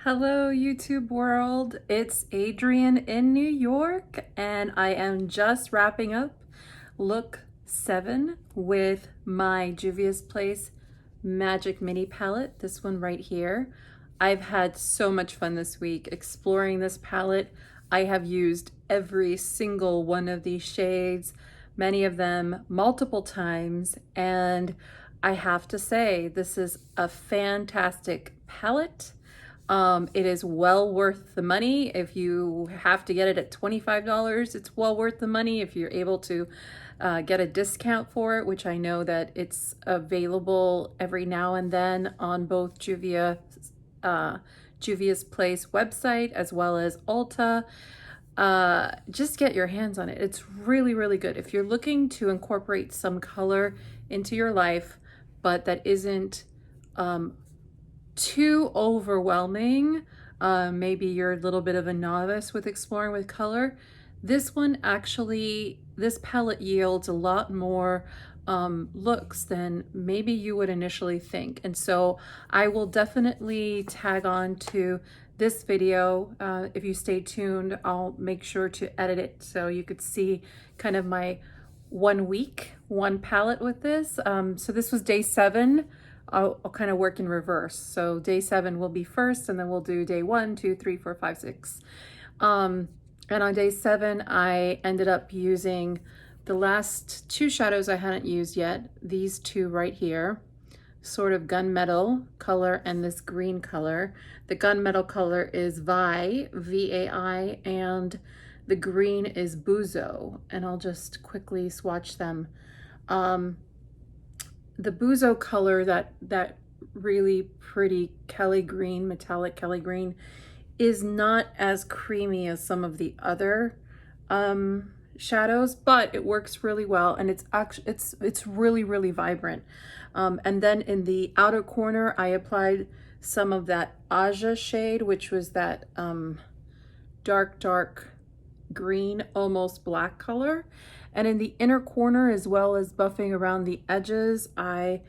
Hello, YouTube world. It's Adrienne in New York, and I am just wrapping up look 7 with my Juvia's Place Magic Mini Palette, this one right here. I've had so much fun this week exploring this palette. I have used every single one of these shades, many of them multiple times, and I have to say, this is a fantastic palette. It is well worth the money. If you have to get it at $25, it's well worth the money. If you're able to get a discount for it, which I know that it's available every now and then on both Juvia's Place website as well as Ulta. Just get your hands on it. It's really, really good. If you're looking to incorporate some color into your life, but that isn't too overwhelming, maybe you're a little bit of a novice with exploring with color, this palette yields a lot more looks than maybe you would initially think. And so I will definitely tag on to this video. If you stay tuned, I'll make sure to edit it so you could see kind of my 1 week, one palette with this. So this was day 7. I'll kind of work in reverse. So day 7 will be first, and then we'll do day 1, 2, 3, 4, 5, 6. And on day 7, I ended up using the last 2 shadows I hadn't used yet. These 2 right here, sort of gunmetal color and this green color. The gunmetal color is Vi, V-A-I, and the green is Buzo. And I'll just quickly swatch them. The Buzo color, that really pretty Kelly green, metallic Kelly green, is not as creamy as some of the other shadows, but it works really well, and it's really, really vibrant. And then in the outer corner, I applied some of that Aja shade, which was that dark green, almost black color. And in the inner corner, as well as buffing around the edges, I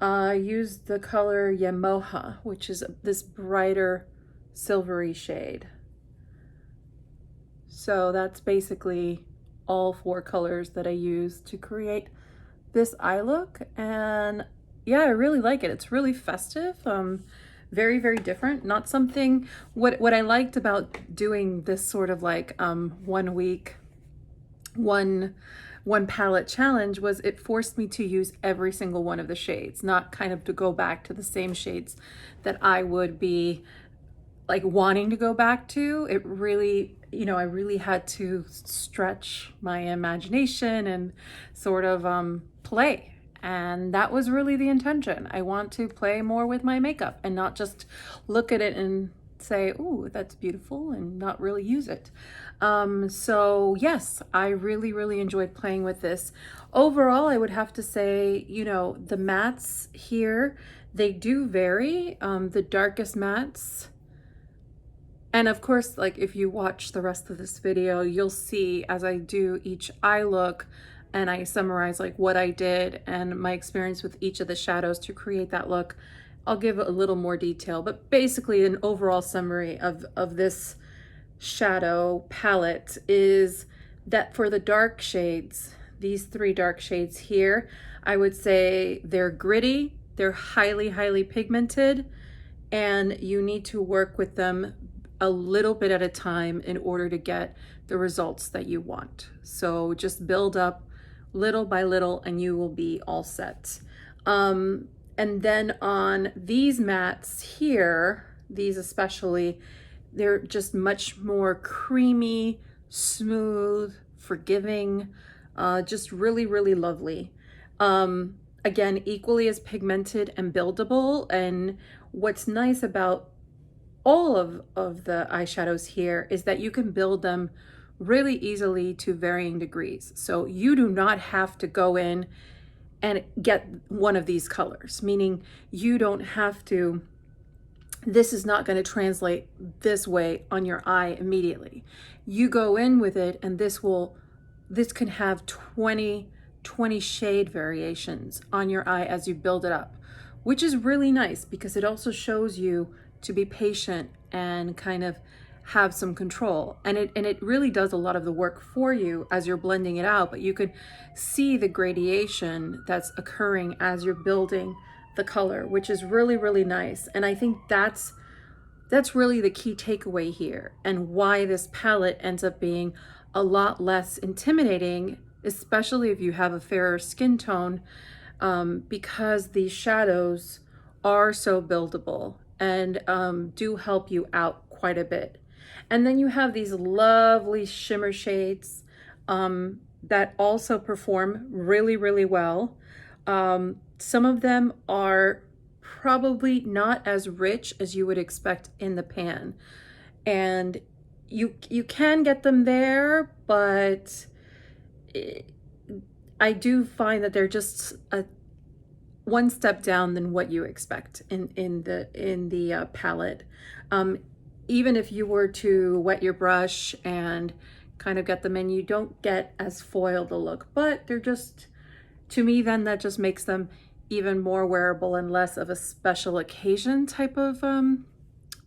used the color Yamoja, which is this brighter silvery shade. So that's basically all 4 colors that I used to create this eye look. And yeah, I really like it. It's really festive, very, very different. Not something, what I liked about doing this sort of like 1 week, one palette challenge was it forced me to use every single one of the shades, not kind of to go back to the same shades that I would be like wanting to go back to. It really, I really had to stretch my imagination and sort of play. And that was really the intention. I want to play more with my makeup and not just look at it and say, "Ooh, that's beautiful," and not really use it. So yes, I really, really enjoyed playing with this. Overall, I would have to say, the mattes here, they do vary. The darkest mattes, and of course, like if you watch the rest of this video, you'll see as I do each eye look and I summarize like what I did and my experience with each of the shadows to create that look, I'll give a little more detail. But basically an overall summary of this shadow palette is that for the dark shades, these 3 dark shades here, I would say they're gritty, they're highly, highly pigmented, and you need to work with them a little bit at a time in order to get the results that you want. So just build up little by little and you will be all set. And then on these mattes here, these especially, they're just much more creamy, smooth, forgiving, just really, really lovely. Again, equally as pigmented and buildable. And what's nice about all of the eyeshadows here is that you can build them really easily to varying degrees. So you do not have to go in and get one of these colors, meaning you don't have to, this is not going to translate this way on your eye immediately. You go in with it and this can have 20 shade variations on your eye as you build it up, which is really nice because it also shows you to be patient and kind of have some control. And it really does a lot of the work for you as you're blending it out, but you could see the gradation that's occurring as you're building the color, which is really, really nice. And I think that's really the key takeaway here, and why this palette ends up being a lot less intimidating, especially if you have a fairer skin tone, because these shadows are so buildable and do help you out quite a bit. And then you have these lovely shimmer shades that also perform really, really well. Some of them are probably not as rich as you would expect in the pan, and you can get them there, but I do find that they're just one step down than what you expect in the palette. Even if you were to wet your brush and kind of get them in, you don't get as foiled a look, but they're just, to me, then that just makes them even more wearable and less of a special occasion type of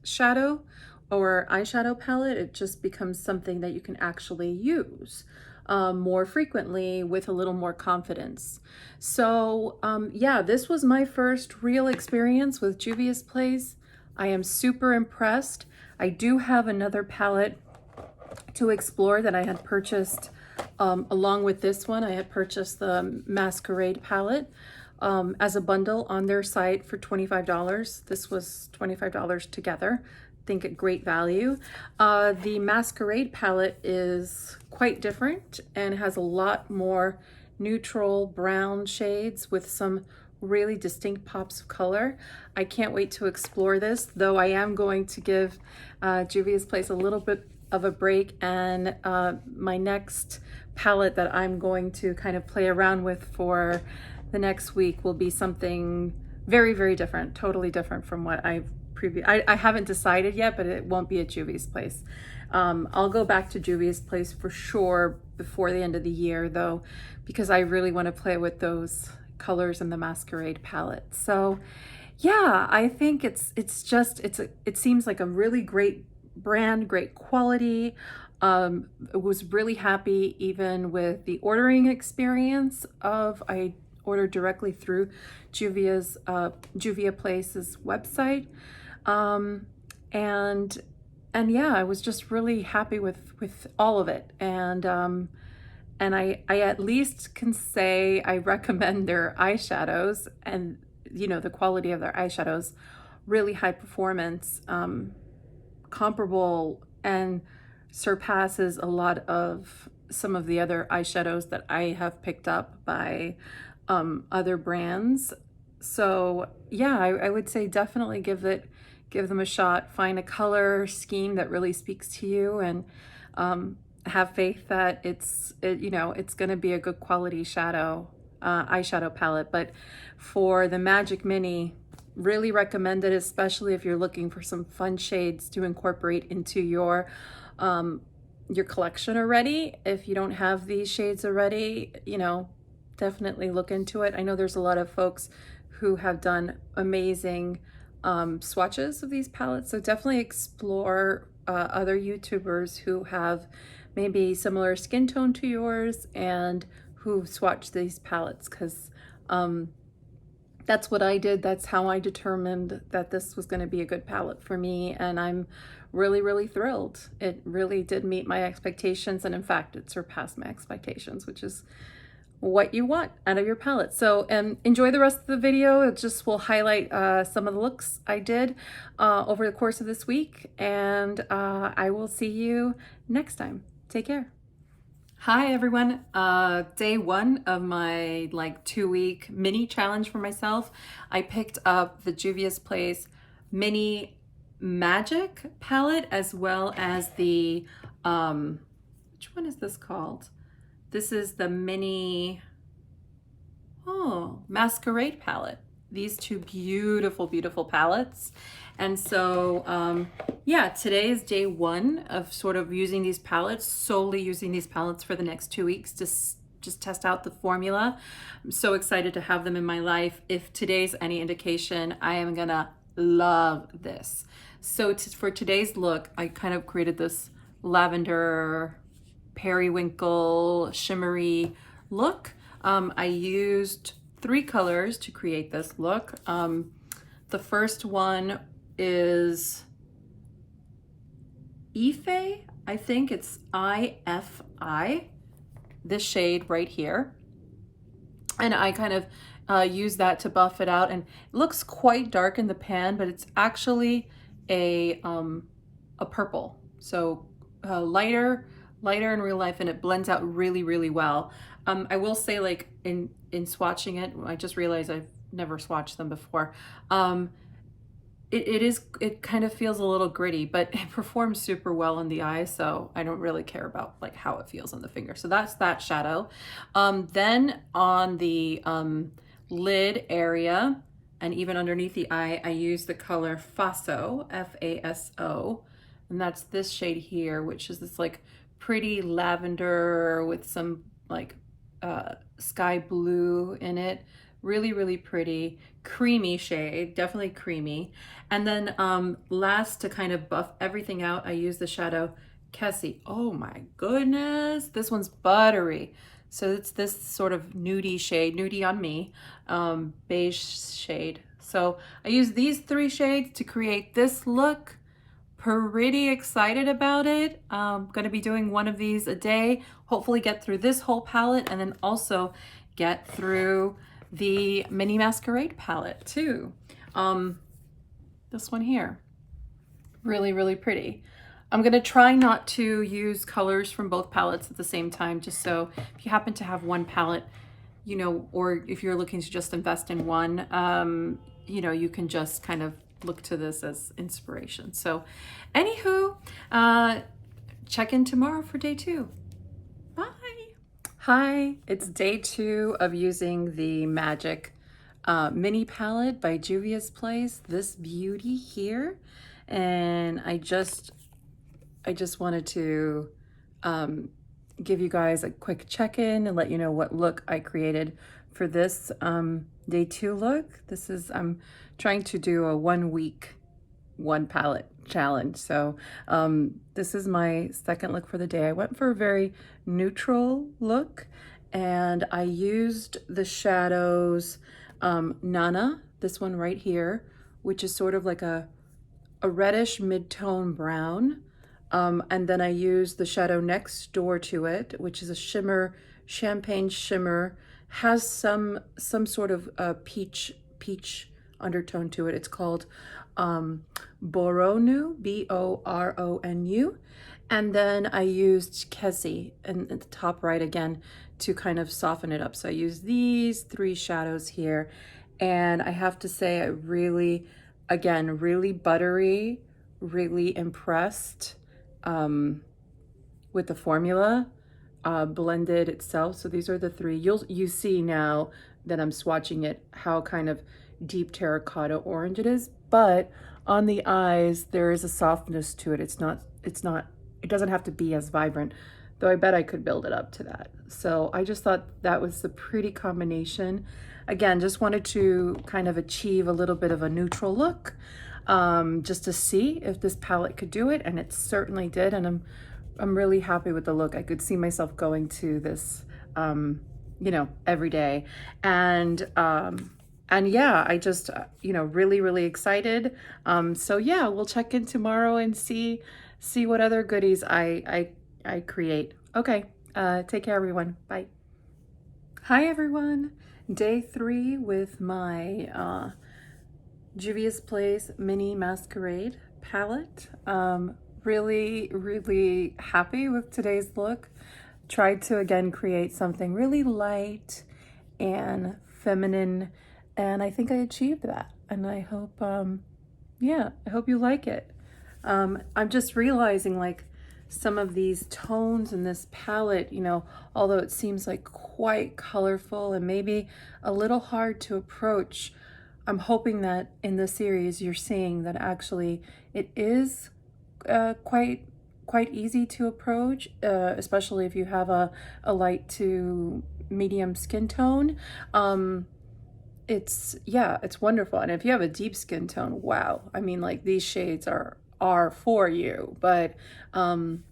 shadow or eyeshadow palette. It just becomes something that you can actually use more frequently with a little more confidence. So yeah, this was my first real experience with Juvia's Place. I am super impressed. I do have another palette to explore that I had purchased along with this one. I had purchased the Masquerade palette as a bundle on their site for $25. This was $25 together. I think a great value. The Masquerade palette is quite different and has a lot more neutral brown shades with some really distinct pops of color. I can't wait to explore this, though I am going to give Juvia's Place a little bit of a break, and my next palette that I'm going to kind of play around with for the next week will be something very, very different, totally different from what I've I haven't decided yet, but it won't be at Juvia's Place. I'll go back to Juvia's Place for sure before the end of the year, though, because I really want to play with those colors in the Masquerade palette. So yeah, I think it seems like a really great brand, great quality. I was really happy even with the ordering experience I ordered directly through Juvia Place's website. And yeah, I was just really happy with all of it. And I at least can say I recommend their eyeshadows, and the quality of their eyeshadows, really high performance, comparable and surpasses a lot of some of the other eyeshadows that I have picked up by other brands. So yeah, I would say definitely give them a shot. Find a color scheme that really speaks to you, and have faith that it's going to be a good quality eyeshadow palette. But for the Magic Mini, really recommend it, especially if you're looking for some fun shades to incorporate into your collection already. If you don't have these shades already, definitely look into it. I know there's a lot of folks who have done amazing swatches of these palettes, so definitely explore other YouTubers who have maybe similar skin tone to yours and who swatched these palettes, because that's what I did. That's how I determined that this was going to be a good palette for me, and I'm really, really thrilled. It really did meet my expectations, and in fact, it surpassed my expectations, which is what you want out of your palette. So enjoy the rest of the video. It just will highlight some of the looks I did over the course of this week, and I will see you next time. Take care. Hi everyone. Day one of my 2-week mini challenge for myself. I picked up the Juvia's Place Mini Magic palette, as well as the which one is this called? This is the Mini Masquerade palette. These two beautiful, beautiful palettes. And so, yeah, today is day one of sort of using these palettes, solely using these palettes for the next 2 weeks to just test out the formula. I'm so excited to have them in my life. If today's any indication, I am gonna love this. So for today's look, I kind of created this lavender, periwinkle, shimmery look. I used 3 colors to create this look. The first one is Ife, I think it's IFI, this shade right here. And I kind of use that to buff it out, and it looks quite dark in the pan, but it's actually a purple. So lighter in real life, and it blends out really, really well. I will say, like in swatching it, I just realized I've never swatched them before. It kind of feels a little gritty, but it performs super well in the eye, so I don't really care about like how it feels on the finger. So that's that shadow. Then on the lid area and even underneath the eye, I use the color Faso, F-A-S-O, and that's this shade here, which is this like pretty lavender with some like sky blue in it. Really, really pretty, creamy shade, definitely creamy. And then last, to kind of buff everything out, I use the shadow Kessie. Oh my goodness, this one's buttery. So it's this sort of nudie shade, nudie on me, beige shade. So I use these 3 shades to create this look. Pretty excited about it. I'm gonna be doing one of these a day, hopefully get through this whole palette, and then also get through the Mini Masquerade palette too. This one here, really, really pretty. I'm gonna try not to use colors from both palettes at the same time, just so if you happen to have one palette, you know, or if you're looking to just invest in one, you know, you can just kind of look to this as inspiration. So anywho, check in tomorrow for day 2. Bye. Hi, it's day 2 of using the Magic mini palette by Juvia's Place, this beauty here. And I just wanted to give you guys a quick check-in and let you know what look I created for this day 2 look. This is, I'm trying to do a 1 week, 1 palette challenge. So this is my second look for the day. I went for a very neutral look, and I used the shadows Nana, this one right here, which is sort of like a reddish mid-tone brown. And then I used the shadow next door to it, which is a shimmer, champagne shimmer, has some sort of peach undertone to it. It's called Boronu, B-O-R-O-N-U. And then I used Kessie at the top right again to kind of soften it up. So I used these 3 shadows here, and I have to say I really, again, really buttery, really impressed with the formula blended itself. So these are the 3. You see now that I'm swatching it how kind of deep terracotta orange it is, but on the eyes there is a softness to it. It doesn't have to be as vibrant, though I bet I could build it up to that. So I just thought that was a pretty combination. Again, just wanted to kind of achieve a little bit of a neutral look, just to see if this palette could do it, and it certainly did. And I'm really happy with the look. I could see myself going to this, you know, every day. And yeah, I just, you know, really, really excited. So yeah, we'll check in tomorrow and see what other goodies I create. Okay, take care, everyone. Bye. Hi, everyone. Day 3 with my Juvia's Place Mini Masquerade palette. Really, really happy with today's look. Tried to, again, create something really light and feminine, and I think I achieved that. And I hope, yeah, I hope you like it. I'm just realizing, like, some of these tones in this palette, you know, although it seems like quite colorful and maybe a little hard to approach, I'm hoping that in the series you're seeing that actually it is quite easy to approach, especially if you have a light to medium skin tone. yeah, it's wonderful. And if you have a deep skin tone, wow. I mean, like these shades are for you, but I'm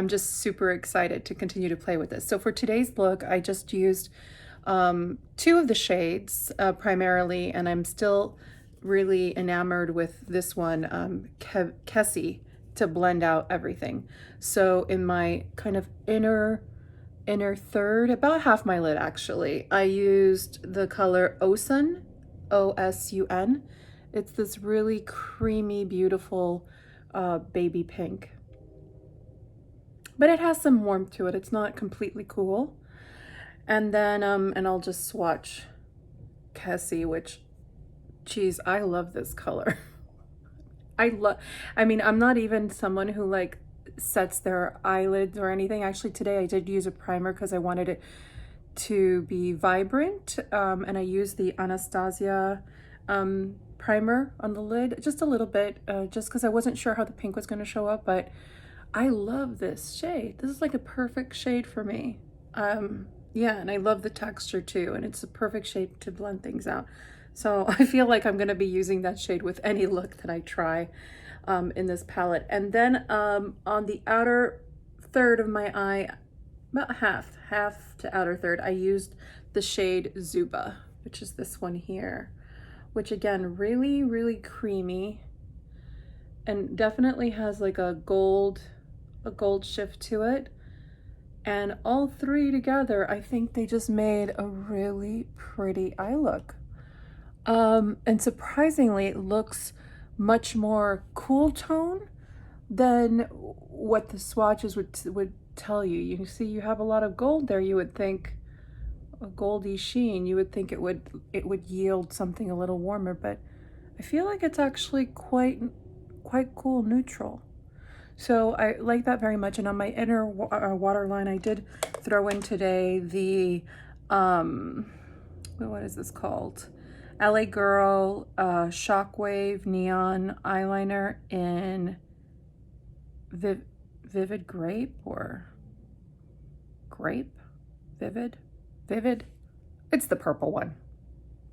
just super excited to continue to play with this. So for today's look, I just used two of the shades primarily, and I'm still really enamored with this one, Kessie, to blend out everything. So in my kind of inner third, about half my lid actually, I used the color Osun, O-S-U-N. It's this really creamy, beautiful baby pink. But it has some warmth to it. It's not completely cool. And then, and I'll just swatch Kessie, which, geez, I love this color. I mean, I'm not even someone who like sets their eyelids or anything. Actually, today I did use a primer because I wanted it to be vibrant. And I used the Anastasia primer on the lid, just a little bit, just because I wasn't sure how the pink was going to show up, but I love this shade. This is like a perfect shade for me. Yeah, and I love the texture too, and it's a perfect shade to blend things out. So I feel like I'm going to be using that shade with any look that I try in this palette. And then on the outer third of my eye, about half to outer third, I used the shade Zuba, which is this one here, which again, really, really creamy and definitely has like a gold shift to it. And all three together, I think they just made a really pretty eye look. And surprisingly, it looks much more cool tone than what the swatches would tell you. You see, you have a lot of gold there. You would think a goldy sheen. You would think it would yield something a little warmer, but I feel like it's actually quite cool neutral. So I like that very much. And on my inner waterline, I did throw in today the, what is this called? LA Girl Shockwave Neon Eyeliner in Vivid Grape or Grape? Vivid? It's the purple one.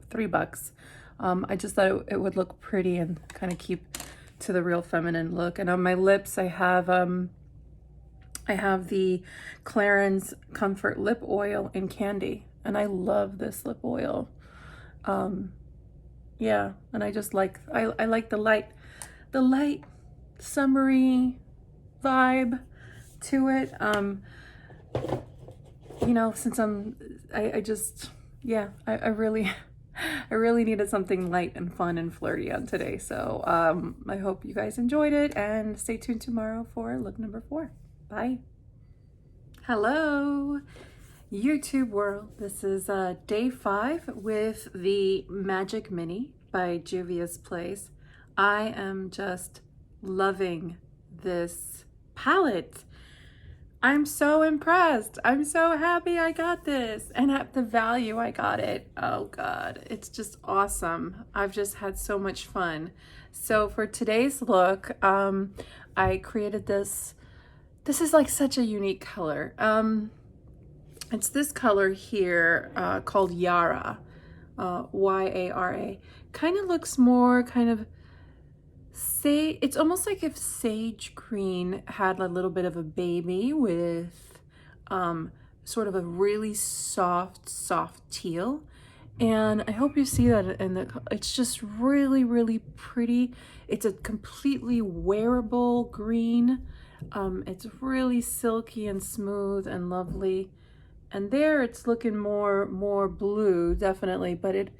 $3. I just thought it would look pretty and kind of keep to the real feminine look. And on my lips, I have the Clarins Comfort Lip Oil in Candy, and I love this lip oil. Yeah, and I just like I like the light summery vibe to it. You know, since I just, yeah, I really I really needed something light and fun and flirty on today. So I hope you guys enjoyed it, and stay tuned tomorrow for look number 4. Bye. Hello, YouTube world. This is day 5 with the Magic Mini by Juvia's Place. I am just loving this palette. I'm so impressed. I'm so happy I got this, and at the value I got it. Oh God, it's just awesome. I've just had so much fun. So for today's look, I created this. This is like such a unique color. It's this color here called Yara, Y-A-R-A. Kind of looks more kind of, it's almost like if sage green had a little bit of a baby with sort of a really soft teal. And I hope you see that in it's just really, really pretty. It's a completely wearable green. It's really silky and smooth and lovely. And there it's looking more blue, definitely, but it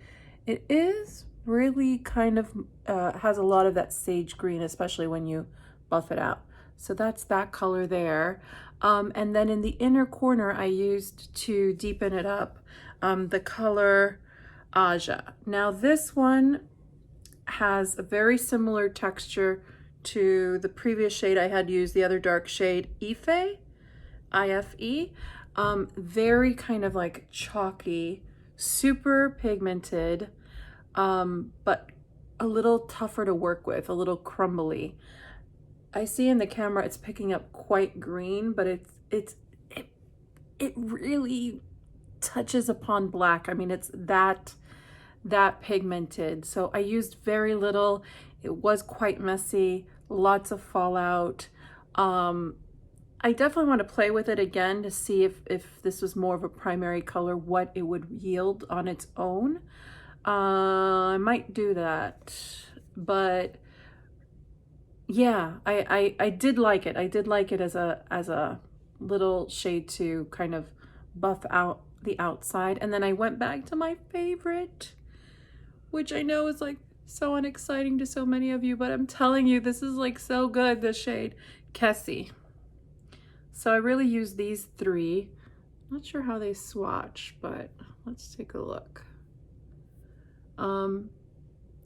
is really kind of has a lot of that sage green, especially when you buff it out. So that's that color there. And then in the inner corner, I used to deepen it up the color Aja. Now this one has a very similar texture to the previous shade I had used, the other dark shade, Ife, I-F-E. Very kind of like chalky, super pigmented, but a little tougher to work with, a little crumbly. I see in the camera it's picking up quite green, but it really touches upon black. I mean, it's that that pigmented. So I used very little. It was quite messy, lots of fallout. I definitely want to play with it again to see if this was more of a primary color, what it would yield on its own. I might do that, but yeah, I did like it. I did like it as a little shade to kind of buff out the outside. And then I went back to my favorite, which I know is like so unexciting to so many of you, but I'm telling you, this is like so good, this shade, Kessie. So I really use these three. Not sure how they swatch, but let's take a look.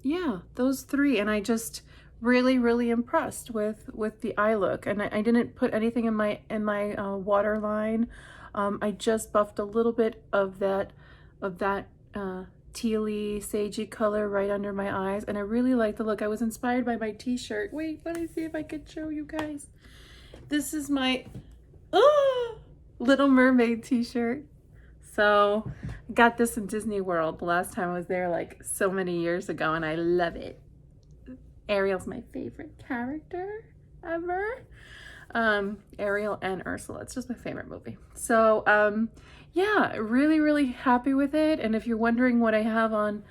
Yeah, those three, and I just really impressed with the eye look. And I didn't put anything in my waterline. I just buffed a little bit of that tealy sagey color right under my eyes, and I really like the look. I was inspired by my t-shirt. Wait, let me see if I could show you guys. This is my Little Mermaid t-shirt. So I got this in Disney World the last time I was there, like so many years ago, and I love it. Ariel's my favorite character ever. Ariel and Ursula, it's just my favorite movie. So yeah, really happy with it. And if you're wondering what I have on,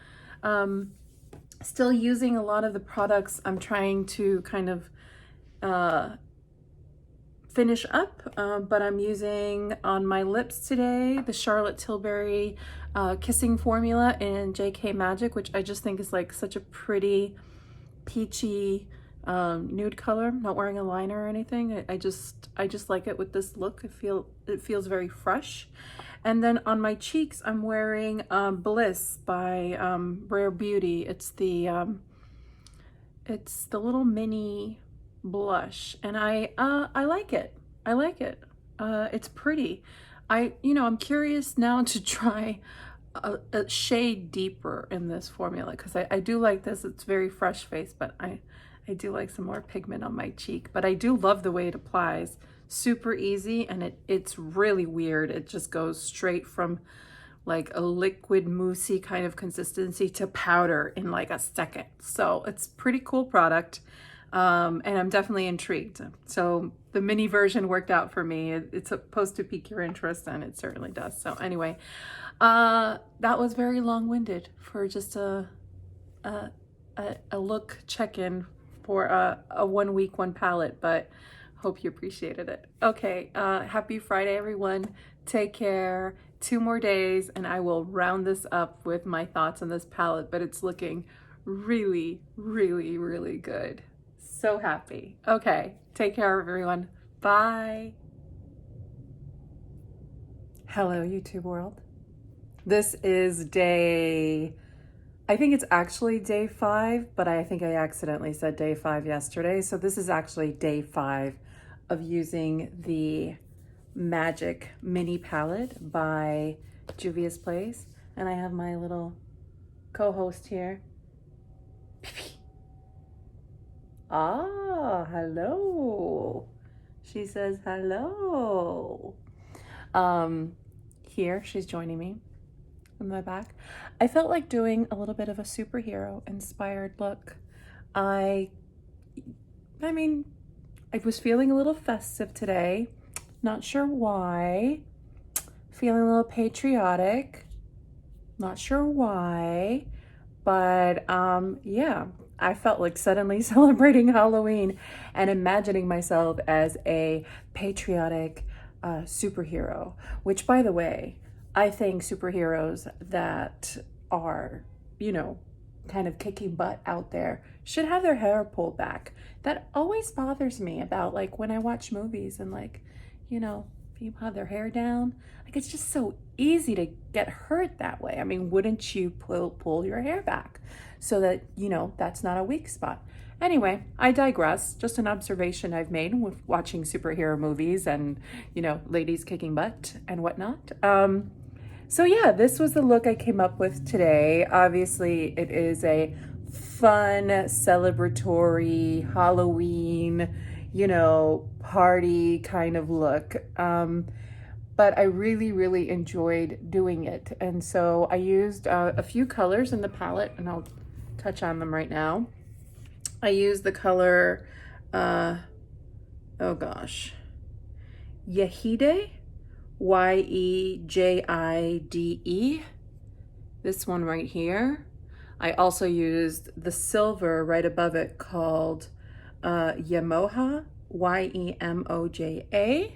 still using a lot of the products I'm trying to kind of finish up, but I'm using on my lips today the Charlotte Tilbury Kissing Formula in JK Magic, which I just think is like such a pretty peachy nude color. I'm not wearing a liner or anything. I just like it with this look. It feels very fresh. And then on my cheeks, I'm wearing Bliss by Rare Beauty. It's the little mini blush, and I like it. I like it. It's pretty. I'm curious now to try a shade deeper in this formula, because I do like this. It's very fresh face, but I do like some more pigment on my cheek. But I do love the way it applies. Super easy, and it's really weird. It just goes straight from like a liquid moussey kind of consistency to powder in like a second. So it's pretty cool product. And I'm definitely intrigued. So the mini version worked out for me. It's supposed to pique your interest, and it certainly does. So anyway, that was very long-winded for just a look check-in for a 1 week, 1 palette, but hope you appreciated it. Okay, happy Friday, everyone. Take care. 2 more days, and I will round this up with my thoughts on this palette, but it's looking really good. So happy. Okay, take care, everyone. Bye. Hello, YouTube world. This is I think it's actually day 5, but I think I accidentally said day 5 yesterday. So this is actually day 5 of using the Magic Mini Palette by Juvia's Place. And I have my little co-host here. Ah, hello. She says hello. Here, she's joining me in my back. I felt like doing a little bit of a superhero inspired look. I was feeling a little festive today. Not sure why. Feeling a little patriotic. Not sure why. But yeah, I felt like suddenly celebrating Halloween and imagining myself as a patriotic superhero, which, by the way, I think superheroes that are, kind of kicking butt out there should have their hair pulled back. That always bothers me about like when I watch movies and like, people have their hair down. Like, it's just so easy to get hurt that way. I mean, wouldn't you pull your hair back so that, that's not a weak spot? Anyway, I digress. Just an observation I've made with watching superhero movies and, ladies kicking butt and whatnot. So yeah, this was the look I came up with today. Obviously, it is a fun, celebratory, Halloween, party kind of look. but I really, really enjoyed doing it. And so I used a few colors in the palette, and I'll touch on them right now. I used the color, oh gosh, Yejide, Yejide, this one right here. I also used the silver right above it called Yemoja, Yemoja.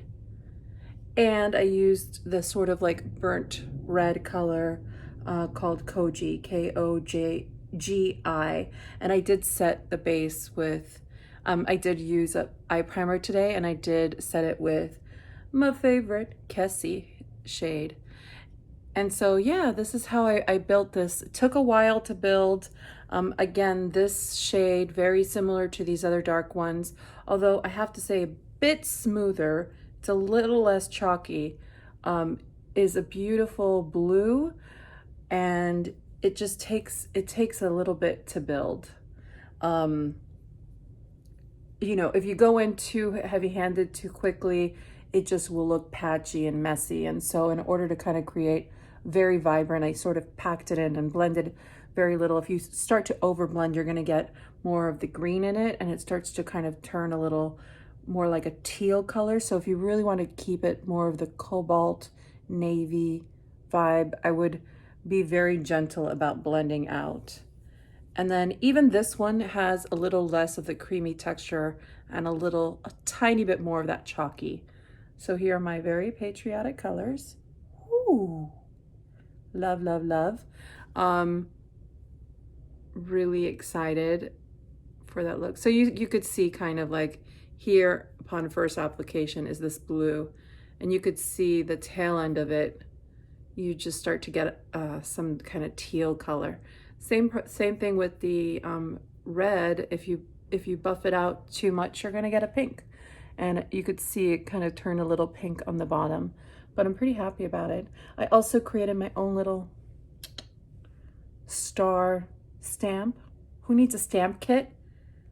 And I used the sort of like burnt red color called Koji, Kojgi. And I did set the base with, I did use a eye primer today, and I did set it with my favorite Kessie shade. And so, yeah, this is how I built this. It took a while to build. Again, this shade, very similar to these other dark ones, although I have to say a bit smoother. It's a little less chalky, is a beautiful blue, and it just takes a little bit to build. You know, if you go in too heavy-handed too quickly, it just will look patchy and messy. And so in order to kind of create very vibrant, I sort of packed it in and blended very little. If you start to over blend, you're going to get more of the green in it, and it starts to kind of turn a little more like a teal color. So if you really want to keep it more of the cobalt navy vibe, I would be very gentle about blending out. And then even this one has a little less of the creamy texture and a tiny bit more of that chalky. So here are my very patriotic colors. Ooh, love, love, love. Really excited for that look. So you could see kind of like here upon first application is this blue, and you could see the tail end of it. You just start to get some kind of teal color. Same thing with the red. If you buff it out too much, you're gonna get a pink. And you could see it kind of turn a little pink on the bottom, but I'm pretty happy about it. I also created my own little star stamp. Who needs a stamp kit?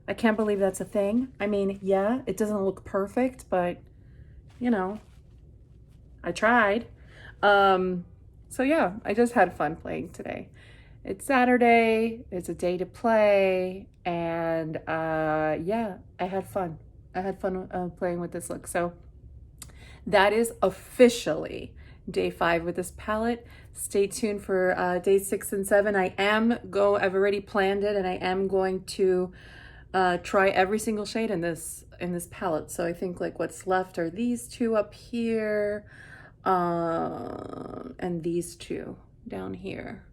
I can't believe that's a thing. I mean, yeah, it doesn't look perfect, but you know, I tried. So yeah, I just had fun playing today. It's Saturday, it's a day to play, and yeah, I had fun. I had fun playing with this look. So that is officially day 5 with this palette. Stay tuned for day 6 and 7. I've already planned it, and I am going to try every single shade in this palette. So I think like what's left are these two up here, and these two down here.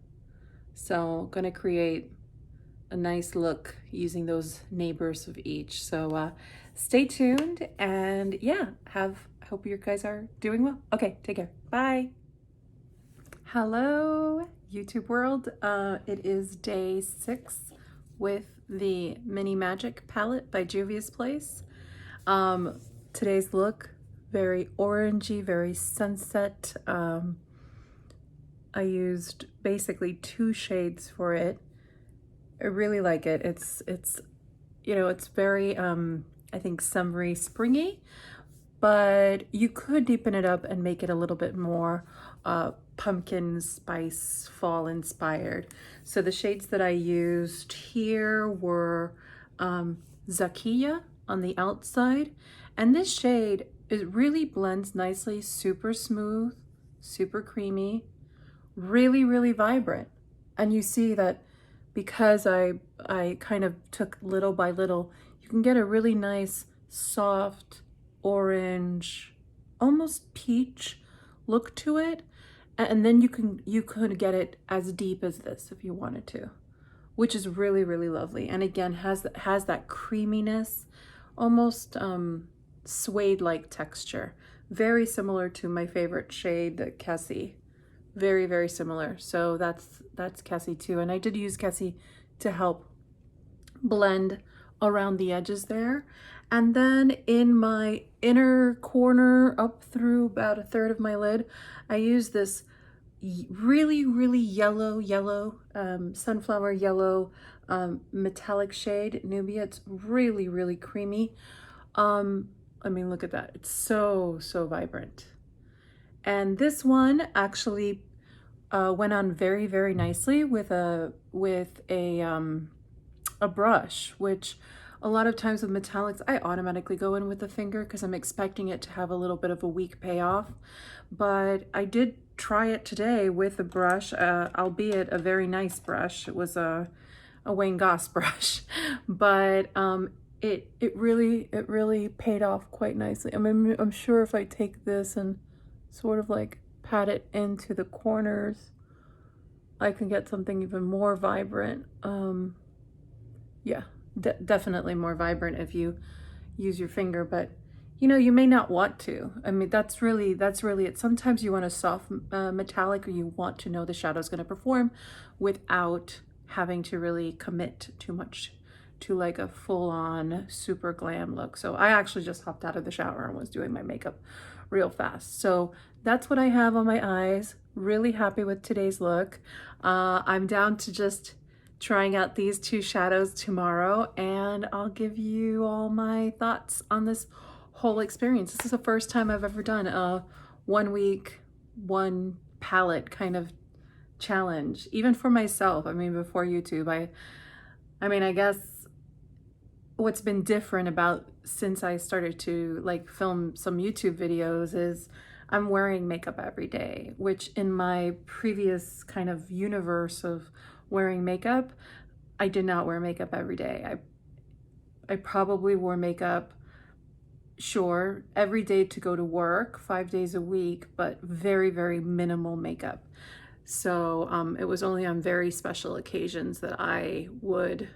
So I'm gonna create a nice look using those neighbors of each. So stay tuned, and yeah, hope you guys are doing well. Okay, take care. Bye. Hello, YouTube world. It is day 6 with the Mini Magic palette by Juvia's Place. Today's look, very orangey, very sunset. I used basically 2 shades for it. I really like it. It's you know, it's very I think summery, springy, but you could deepen it up and make it a little bit more pumpkin spice, fall inspired. So the shades that I used here were Zakiya on the outside, and this shade, it really blends nicely, super smooth, super creamy, really, really vibrant. And you see that because I kind of took little by little, you can get a really nice soft orange, almost peach look to it. And then you could get it as deep as this if you wanted to, which is really, really lovely. And again, has that creaminess, almost suede-like texture. Very similar to my favorite shade, the Kessie. Very, very similar. So that's Kessie too. And I did use Kessie to help blend around the edges there. And then in my inner corner up through about a third of my lid, I used this really, really yellow, sunflower yellow metallic shade, Nubia. It's really, really creamy. I mean, look at that. It's so, so vibrant. And this one actually went on very, very nicely with a brush, which a lot of times with metallics, I automatically go in with the finger because I'm expecting it to have a little bit of a weak payoff. But I did try it today with a brush, albeit a very nice brush. It was a Wayne Goss brush, but it really paid off quite nicely. I mean, I'm sure if I take this and sort of like pat it into the corners, I can get something even more vibrant. Yeah, definitely more vibrant if you use your finger, but you know, you may not want to. I mean, that's really it. Sometimes you want a soft metallic, or you want to know the shadow's going to perform without having to really commit too much to like a full-on super glam look. So I actually just hopped out of the shower and was doing my makeup real fast. So that's what I have on my eyes. Really happy with today's look. I'm down to just trying out these two shadows tomorrow, and I'll give you all my thoughts on this whole experience. This is the first time I've ever done a 1 week, one palette kind of challenge, even for myself. I mean, before YouTube, I mean, I guess what's been different about since I started to like film some YouTube videos is I'm wearing makeup every day, which in my previous kind of universe of wearing makeup, I did not wear makeup every day. I probably wore makeup, sure, every day to go to work, 5 days a week, but very, very minimal makeup. So it was only on very special occasions that I would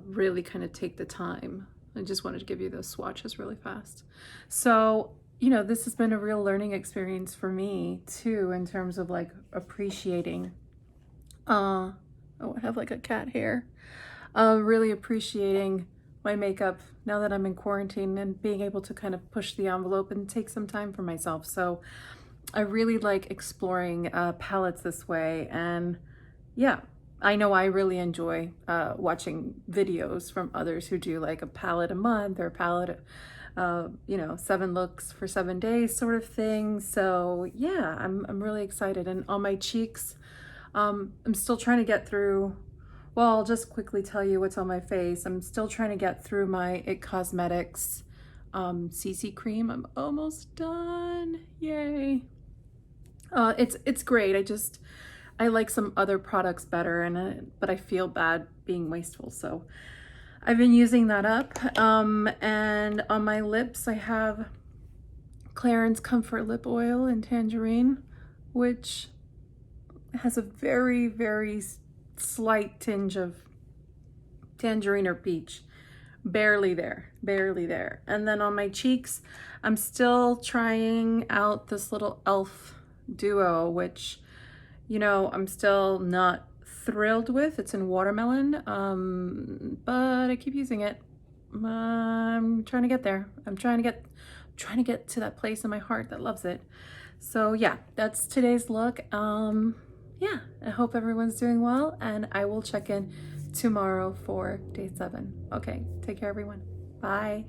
really kind of take the time. I just wanted to give you those swatches really fast. So, you know, this has been a real learning experience for me too, in terms of like appreciating, oh, I have like a cat hair. Really appreciating my makeup now that I'm in quarantine and being able to kind of push the envelope and take some time for myself. So I really like exploring palettes this way. And yeah, I know I really enjoy watching videos from others who do like a palette a month or a palette, you know, 7 looks for 7 days sort of thing. So yeah, I'm really excited. And on my cheeks, I'm still trying to get through, well, I'll just quickly tell you what's on my face. I'm still trying to get through my It Cosmetics CC cream. I'm almost done, yay. It's great. I like some other products better, and but I feel bad being wasteful, so I've been using that up. And on my lips, I have Clarins Comfort Lip Oil in Tangerine, which has a very, very slight tinge of tangerine or peach. Barely there, barely there. And then on my cheeks, I'm still trying out this little e.l.f. duo, which, you know, I'm still not thrilled with. It's in watermelon, but I keep using it. I'm trying to get there. I'm trying to get to that place in my heart that loves it. So yeah, that's today's look. Yeah, I hope everyone's doing well, and I will check in tomorrow for day 7. Okay, take care everyone. Bye.